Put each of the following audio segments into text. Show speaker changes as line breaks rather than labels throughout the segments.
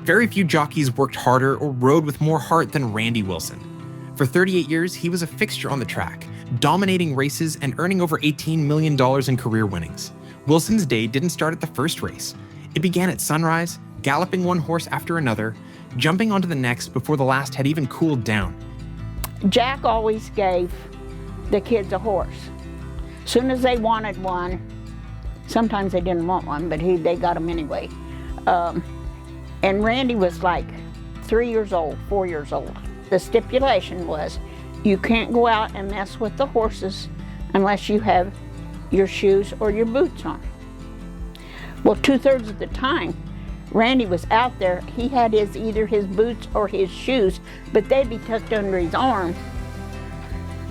Very few jockeys worked harder or rode with more heart than Randy Wilson. For 38 years, he was a fixture on the track, dominating races and earning over $18 million in career winnings. Wilson's day didn't start at the first race. It began at sunrise, galloping one horse after another, jumping onto the next before the last had even cooled down.
Jack always gave the kids a horse. Soon as they wanted one, sometimes they didn't want one, but they got them anyway. And Randy was like 3 years old, 4 years old. The stipulation was you can't go out and mess with the horses unless you have your shoes or your boots on. Well, 2/3 of the time, Randy was out there. He had either his boots or his shoes, but they'd be tucked under his arm,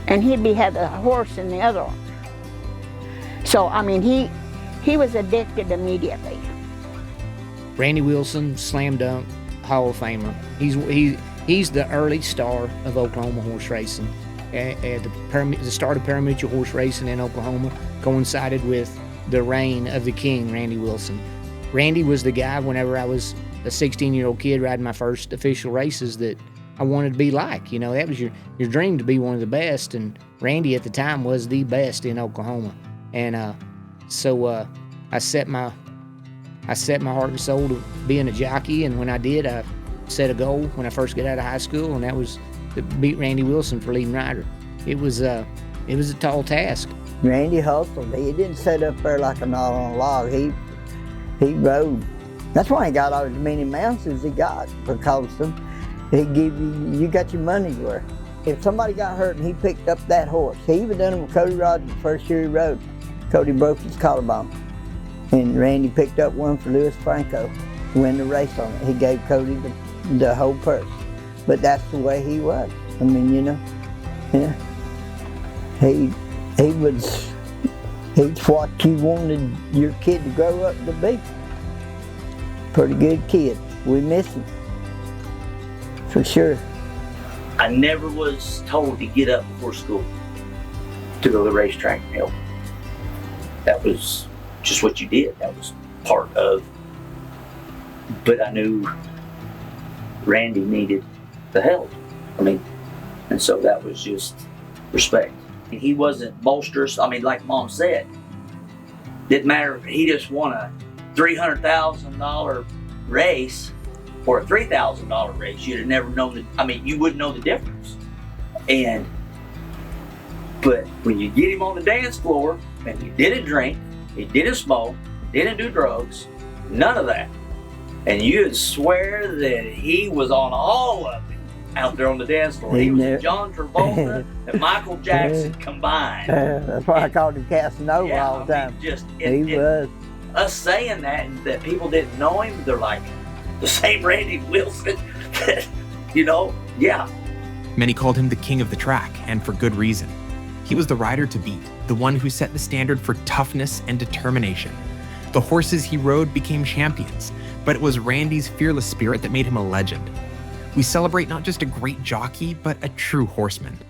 and had the horse in the other arm. So, I mean, he was addicted immediately.
Randy Wilson, slam dunk, Hall of Famer. He's the early star of Oklahoma horse racing. The start of parimutuel horse racing in Oklahoma coincided with the reign of the king, Randy Wilson. Randy was the guy, whenever I was a 16-year-old kid riding my first official races, that I wanted to be like. You know, that was your dream, to be one of the best, and Randy at the time was the best in Oklahoma. And so I set my heart and soul to being a jockey, and when I did, I set a goal when I first got out of high school, and that was to beat Randy Wilson for leading rider. It was a tall task.
Randy hustled. He didn't sit up there like a knot on a log. He rode. That's why he got as many mounts as he got, because he give you got your money's worth. If somebody got hurt and he picked up that horse, he even done it with Cody Rogers the first year he rode. Cody broke his collarbone, and Randy picked up one for Louis Franco to win the race on it. He gave Cody the whole purse. But that's the way he was. I mean, you know, yeah. He's what you wanted your kid to grow up to be. Pretty good kid. We miss him, for sure.
I never was told to get up before school to go to the racetrack and help. That was just what you did. That was part of. But I knew Randy needed the help. I mean, and so that was just respect. He wasn't boisterous. I mean, like Mom said, didn't matter if he just won a $300,000 race or a $3,000 race. You'd have never known you wouldn't know the difference. But when you get him on the dance floor and he didn't drink, he didn't smoke, didn't do drugs, none of that. And you'd swear that he was on all of it out there on the dance floor. He was John Travolta and Michael Jackson combined.
That's why I called him Casanova all the time. He was.
Us saying that people didn't know him, they're like, the same Randy Wilson, yeah.
Many called him the king of the track, and for good reason. He was the rider to beat, the one who set the standard for toughness and determination. The horses he rode became champions, but it was Randy's fearless spirit that made him a legend. We celebrate not just a great jockey, but a true horseman.